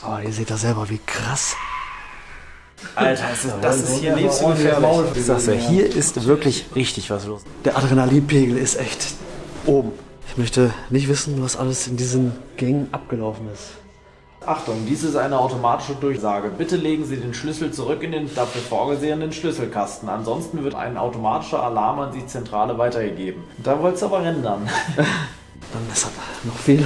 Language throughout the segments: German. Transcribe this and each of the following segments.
Oh, ihr seht da selber, wie krass. Alter, das ist hier lebensgefährlich. Ich sag's ja, hier ist wirklich richtig was los. Der Adrenalinpegel ist echt oben. Ich möchte nicht wissen, was alles in diesen Gängen abgelaufen ist. Achtung, dies ist eine automatische Durchsage. Bitte legen Sie den Schlüssel zurück in den dafür vorgesehenen Schlüsselkasten. Ansonsten wird ein automatischer Alarm an die Zentrale weitergegeben. Da wollt's aber rendern. Dann ist noch viel.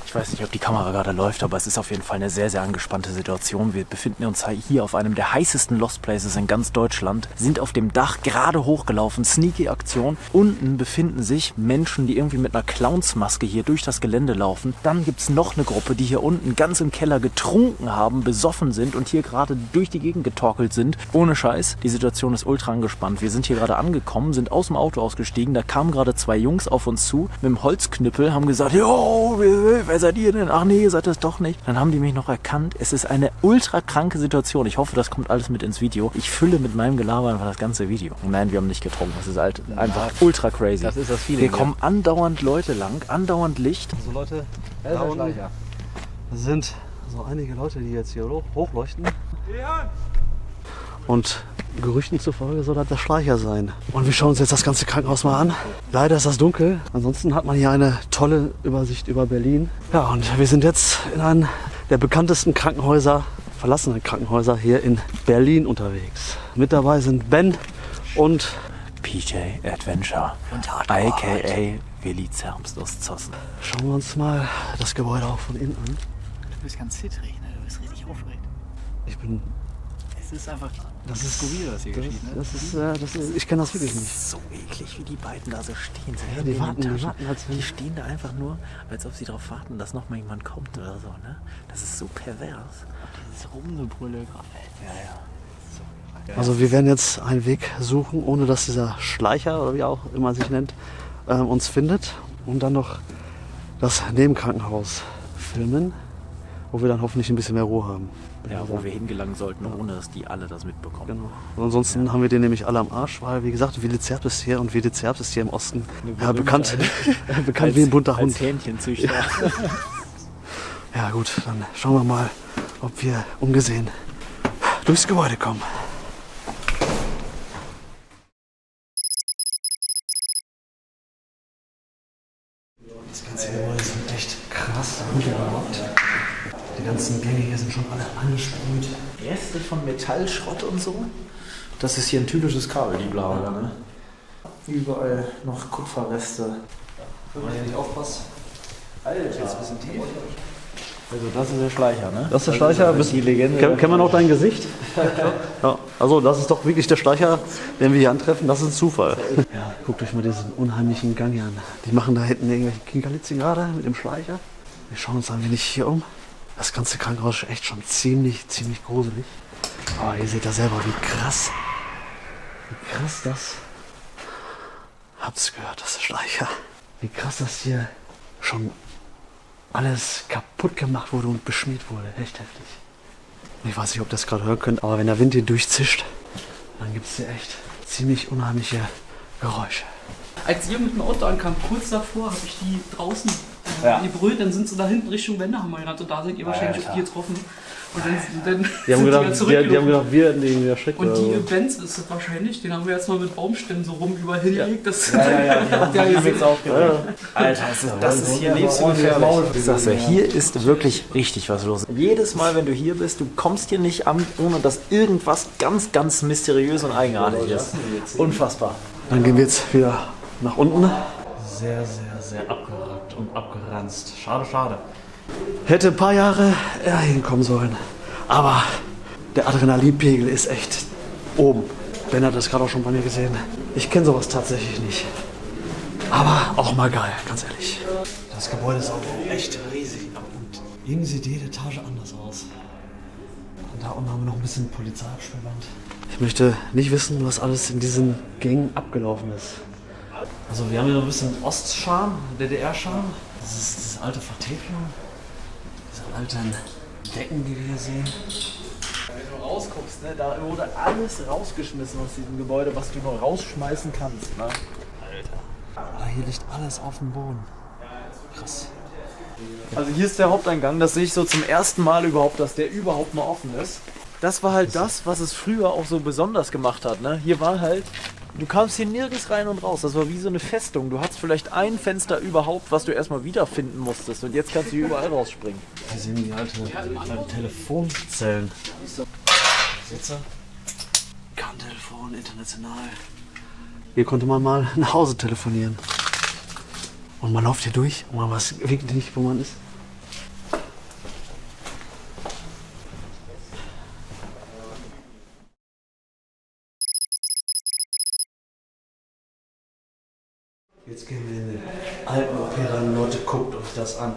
Ich weiß nicht, ob die Kamera gerade läuft, aber es ist auf jeden Fall eine sehr, sehr angespannte Situation. Wir befinden uns hier auf einem der heißesten Lost Places in ganz Deutschland, sind auf dem Dach gerade hochgelaufen, sneaky Aktion. Unten befinden sich Menschen, die irgendwie mit einer Clownsmaske hier durch das Gelände laufen. Dann gibt es noch eine Gruppe, die hier unten ganz im Keller getrunken haben, besoffen sind und hier gerade durch die Gegend getorkelt sind. Ohne Scheiß, die Situation ist ultra angespannt. Wir sind hier gerade angekommen, sind aus dem Auto ausgestiegen, da kamen gerade zwei Jungs auf uns zu mit dem Holzknüppel, haben gesagt, jo, wer seid ihr denn? Ach nee, ihr seid das doch nicht. Dann haben die mich noch erkannt. Es ist eine ultra kranke Situation. Ich hoffe, das kommt alles mit ins Video. Ich fülle mit meinem Gelaber einfach das ganze Video. Und nein, wir haben nicht getrunken. Das ist halt einfach ultra crazy. Das ist das Feeling. Hier kommen andauernd Leute lang, andauernd Licht. So Leute, da unten sind so einige Leute, die jetzt hier hochleuchten. Und Gerüchten zufolge soll das der Schleicher sein. Und wir schauen uns jetzt das ganze Krankenhaus mal an. Leider ist das dunkel. Ansonsten hat man hier eine tolle Übersicht über Berlin. Ja, und wir sind jetzt in einem der bekanntesten Krankenhäuser, verlassenen Krankenhäuser hier in Berlin unterwegs. Mit dabei sind Ben und PJ Adventure, a.k.a. Willi Zermst aus Zossen. Schauen wir uns mal das Gebäude auch von innen an. Du bist ganz zittrig, ne? Du bist richtig aufgeregt. Es ist einfach skurril, was hier geschieht. Ich kenne das wirklich nicht. So eklig, wie die beiden da so stehen. Ja, die warten, die stehen da einfach nur, als ob sie darauf warten, dass noch mal jemand kommt oder so. Ne? Das ist so pervers. Dieses Rumgebrülle gerade. Ja. Also wir werden jetzt einen Weg suchen, ohne dass dieser Schleicher, oder wie auch immer sich nennt, uns findet. Und dann noch das Nebenkrankenhaus filmen, wo wir dann hoffentlich ein bisschen mehr Ruhe haben. Ja, wo wir hingelangen sollten, ohne dass die alle das mitbekommen. Genau. Und ansonsten haben wir den nämlich alle am Arsch, weil, wie gesagt, Willi Zermst ist hier und Willi Zermst ist hier im Osten bekannt wie ein bunter Hund. Als Hähnchenzüchter. Ja gut, dann schauen wir mal, ob wir ungesehen durchs Gebäude kommen. Das ganze Gebäude ist echt krass umgebaut. Die ganzen Gänge hier sind schon alle angesprüht. Reste von Metallschrott und so. Das ist hier ein typisches Kabeldieblager, ne? Überall noch Kupferreste. Wenn man hier nicht aufpasst. Alter, jetzt ein bisschen tief. Also das ist der Schleicher, ne? Das ist der Schleicher. Das ist die Legende. Kennen wir noch dein Gesicht? Ja. Also das ist doch wirklich der Schleicher, den wir hier antreffen. Das ist ein Zufall. Ja, guckt euch mal diesen unheimlichen Gang hier an. Die machen da hinten irgendwelche Kinkerlitzchen gerade mit dem Schleicher. Wir schauen uns ein wenig hier um. Das ganze Krankenhaus ist echt schon ziemlich gruselig. Aber ihr seht da selber, wie krass das. Habt's gehört, das ist der Schleicher. Wie krass das hier schon alles kaputt gemacht wurde und beschmiert wurde. Echt heftig. Ich weiß nicht, ob ihr das gerade hören könnt, aber wenn der Wind hier durchzischt, dann gibt es hier echt ziemlich unheimliche Geräusche. Als ihr mit dem Auto ankam, kurz davor, habe ich die draußen gebrüllt, dann sind sie da hinten Richtung Wendehammer gerannt und da seid ihr wahrscheinlich auf die getroffen. Und dann Die haben gedacht, zurückgelaufen. die haben gedacht, wir hätten die irgendwie erschreckt. Und oder die so. Benz ist es wahrscheinlich, den haben wir jetzt mal mit Baumstämmen so rum überall hingelegt. Das Die haben jetzt aufgeregt. Alter, das ist hier lebensgefährlich. Ich sag's ja, hier ist wirklich richtig was los. Jedes Mal, wenn du hier bist, du kommst hier nicht an, ohne dass irgendwas ganz mysteriös und eigenartig ist. Unfassbar. Dann gehen wir jetzt wieder nach unten. Sehr abgerackt und abgeranzt. Schade. Hätte ein paar Jahre eher hinkommen sollen. Aber der Adrenalinpegel ist echt oben. Ben hat das gerade auch schon bei mir gesehen. Ich kenne sowas tatsächlich nicht. Aber auch mal geil, ganz ehrlich. Das Gebäude ist auch echt riesig. Und irgendwie sieht jede Etage anders aus. Und da unten haben wir noch ein bisschen Polizeiabsperrband. Ich möchte nicht wissen, was alles in diesen Gängen abgelaufen ist. Also wir haben hier noch ein bisschen Ostscham, DDR-Scham. Das ist diese alte Vertäfelung. alten Decken, die wir hier sehen. Wenn du rausguckst, ne, da wurde alles rausgeschmissen aus diesem Gebäude, was du nur rausschmeißen kannst. Ne? Aber hier liegt alles auf dem Boden. Krass. Also hier ist der Haupteingang, das sehe ich so zum ersten Mal überhaupt, dass der überhaupt mal offen ist. Das war halt das, was es früher auch so besonders gemacht hat. Ne? Hier war halt, du kamst hier nirgends rein und raus. Das war wie so eine Festung. Du hattest vielleicht ein Fenster überhaupt, was du erstmal wiederfinden musstest. Und jetzt kannst du hier überall rausspringen. Hier sehen wir die alten Telefonzellen. Sitze. Kein Telefon, international. Hier konnte man mal nach Hause telefonieren. Und man läuft hier durch und man weiß wirklich nicht, wo man ist. Jetzt gehen wir in den alten Opera. Leute, guckt euch das an.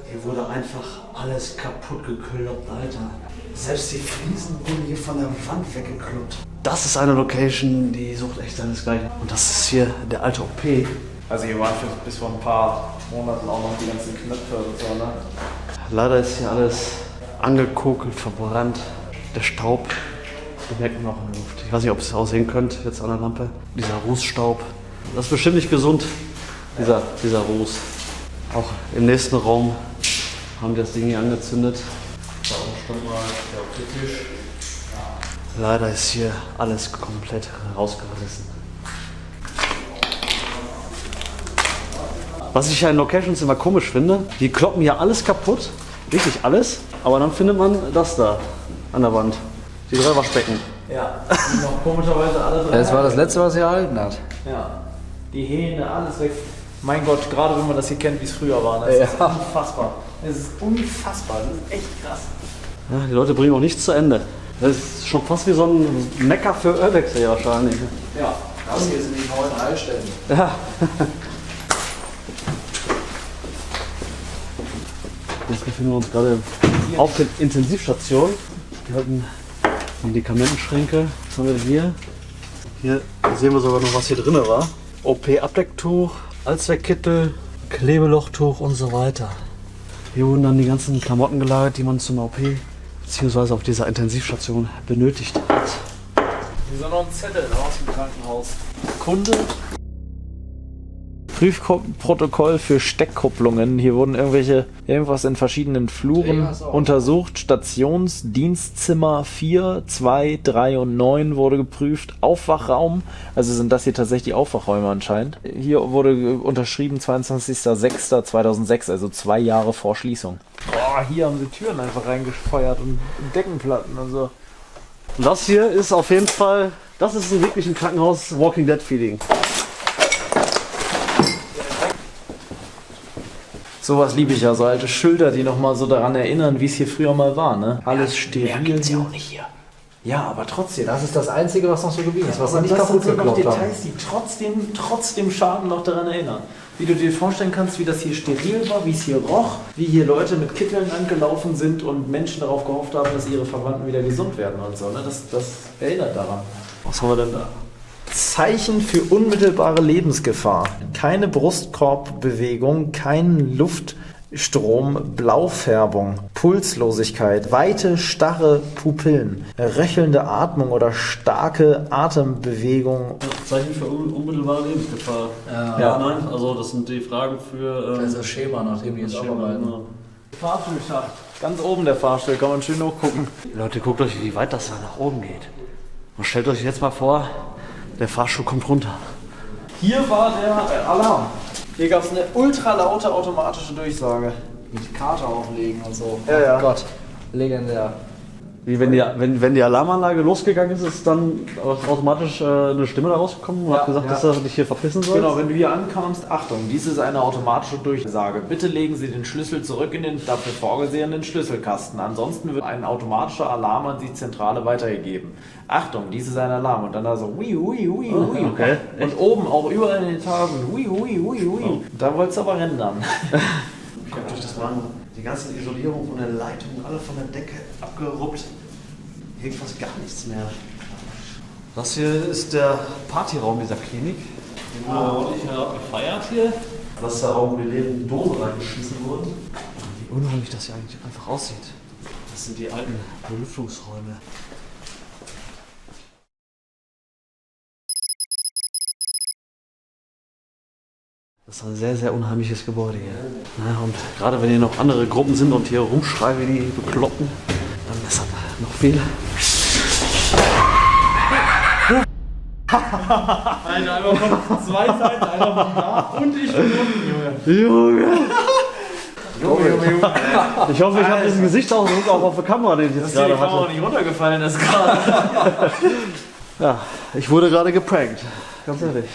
Hier wurde einfach alles kaputt gekloppt, Alter. Selbst die Fliesen wurden hier von der Wand weggekloppt. Das ist eine Location, die sucht echt seinesgleichen. Und das ist hier der alte OP. Also hier waren bis vor ein paar Monaten auch noch die ganzen Knöpfe und so, ne? Leider ist hier alles angekokelt, verbrannt. Der Staub, den merkt man auch in der Luft. Ich weiß nicht, ob ihr es auch sehen könnt, jetzt an der Lampe. Dieser Rußstaub. Das ist bestimmt nicht gesund, dieser Ruß. Auch im nächsten Raum haben die das Ding hier angezündet. Da oben stand mal der OP-Tisch. Leider ist hier alles komplett rausgerissen. Was ich ja in Locations immer komisch finde, die kloppen hier alles kaputt, wirklich alles, aber dann findet man das da an der Wand, die 3 Waschbecken. Ja, die noch komischerweise alle drin. Das war das letzte, was er erhalten hat. Ja, die Hähne, alles weg. Mein Gott, gerade wenn man das hier kennt, wie es früher war, das ist unfassbar. Es ist unfassbar, das ist echt krass. Ja, die Leute bringen auch nichts zu Ende. Das ist schon fast wie so ein Mecker für Urbexer hier wahrscheinlich. Ja, das hier sind die neuen Heilstätten. Ja. Jetzt befinden wir uns gerade auf der Intensivstation. Wir hatten Medikamentenschränke. Was haben wir denn hier? Hier sehen wir sogar noch, was hier drin war. OP-Abdecktuch, Allzweckkittel, Klebelochtuch und so weiter. Hier wurden dann die ganzen Klamotten gelagert, die man zum OP bzw. auf dieser Intensivstation benötigt hat. Hier ist noch ein Zettel aus dem Krankenhaus. Kunde. Prüfprotokoll für Steckkupplungen. Hier wurden irgendwas in verschiedenen Fluren untersucht. Stationsdienstzimmer 4, 2, 3 und 9 wurde geprüft. Aufwachraum, also sind das hier tatsächlich die Aufwachräume anscheinend. Hier wurde unterschrieben 22.06.2006, also 2 Jahre vor Schließung. Boah, hier haben sie Türen einfach reingefeuert und Deckenplatten und so. Und das hier ist auf jeden Fall, das ist wirklich ein Krankenhaus Walking Dead Feeling. Sowas liebe ich ja, so alte Schilder, die nochmal so daran erinnern, wie es hier früher mal war, ne? Alles steril. Ja, gibt's ja auch nicht hier. Ja, aber trotzdem. Das ist das Einzige, was noch so geblieben ist, was sie und nicht das kaputt sind so noch gekloppt haben. Details, die trotzdem Schaden noch daran erinnern. Wie du dir vorstellen kannst, wie das hier steril war, wie es hier roch, wie hier Leute mit Kitteln angelaufen sind und Menschen darauf gehofft haben, dass ihre Verwandten wieder gesund werden und so. Ne? Das erinnert daran. Was haben wir denn da? Zeichen für unmittelbare Lebensgefahr. Keine Brustkorbbewegung, kein Luftstrom, Blaufärbung, Pulslosigkeit, weite, starre Pupillen, röchelnde Atmung oder starke Atembewegung. Zeichen für unmittelbare Lebensgefahr. Ja. Nein, also das sind die Fragen für... Das ist das Schema, nachdem die jetzt abarbeiten. Fahrstuhlschacht. Ganz oben der Fahrstuhl, kann man schön hochgucken. Leute, guckt euch, wie weit das da nach oben geht. Und stellt euch jetzt mal vor, der Fahrstuhl kommt runter. Hier war der Alarm. Hier gab es eine ultralaute automatische Durchsage. Mit Karte auflegen und so. Ja. Gott, legendär. Wie wenn die Alarmanlage losgegangen ist, ist dann automatisch eine Stimme da rausgekommen und hat gesagt, dass er dich hier verpissen soll? Genau, wenn du hier ankamst, Achtung, dies ist eine automatische Durchsage. Bitte legen Sie den Schlüssel zurück in den dafür vorgesehenen Schlüsselkasten. Ansonsten wird ein automatischer Alarm an die Zentrale weitergegeben. Achtung, dies ist ein Alarm. Und dann da so hui. Okay. Und oben auch überall in den Etagen hui. Oh. Da wollt's aber rendern. Guckt euch das mal an. Die ganze Isolierung von der Leitung, alle von der Decke abgeruppt. Hier geht fast gar nichts mehr. Das hier ist der Partyraum dieser Klinik. Den wurde ordentlich gefeiert hier. Das ist der Raum, wo die leeren Dosen reingeschmissen wurden. Und Wie unheimlich das hier eigentlich einfach aussieht. Das sind die alten Belüftungsräume. Das ist ein sehr, sehr unheimliches Gebäude hier. Ja, und gerade wenn hier noch andere Gruppen sind und hier rumschreien wie die Bekloppten, dann ist das noch viel. Alter, einmal von zwei Seiten, einer von da und ich von unten, Junge. Junge. Ich hoffe, ich habe diesen Gesichtsausdruck auch auf der Kamera, den ich jetzt Dass dir die gerade Kamera hatte. nicht runtergefallen ist gerade. Ja, ich wurde gerade geprankt. Ganz ehrlich.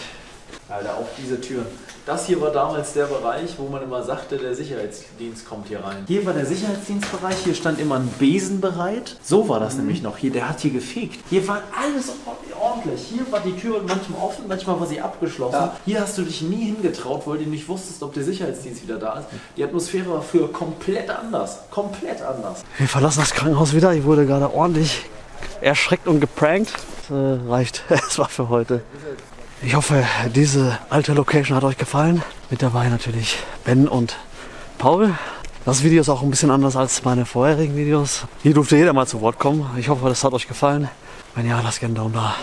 Alter, auch diese Türen. Das hier war damals der Bereich, wo man immer sagte, der Sicherheitsdienst kommt hier rein. Hier war der Sicherheitsdienstbereich, hier stand immer ein Besen bereit. So war das nämlich noch hier, der hat hier gefegt. Hier war alles ordentlich. Hier war die Tür manchmal offen, manchmal war sie abgeschlossen. Ja. Hier hast du dich nie hingetraut, weil du nicht wusstest, ob der Sicherheitsdienst wieder da ist. Die Atmosphäre war früher komplett anders. Komplett anders. Wir verlassen das Krankenhaus wieder. Ich wurde gerade ordentlich erschreckt und geprankt. Das reicht erstmal für heute. Ich hoffe, diese alte Location hat euch gefallen. Mit dabei natürlich Ben und Paul. Das Video ist auch ein bisschen anders als meine vorherigen Videos. Hier durfte jeder mal zu Wort kommen. Ich hoffe, das hat euch gefallen. Wenn ja, lasst gerne einen Daumen da.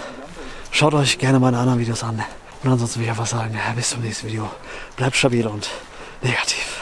Schaut euch gerne meine anderen Videos an. Und ansonsten will ich einfach sagen, bis zum nächsten Video. Bleibt stabil und negativ.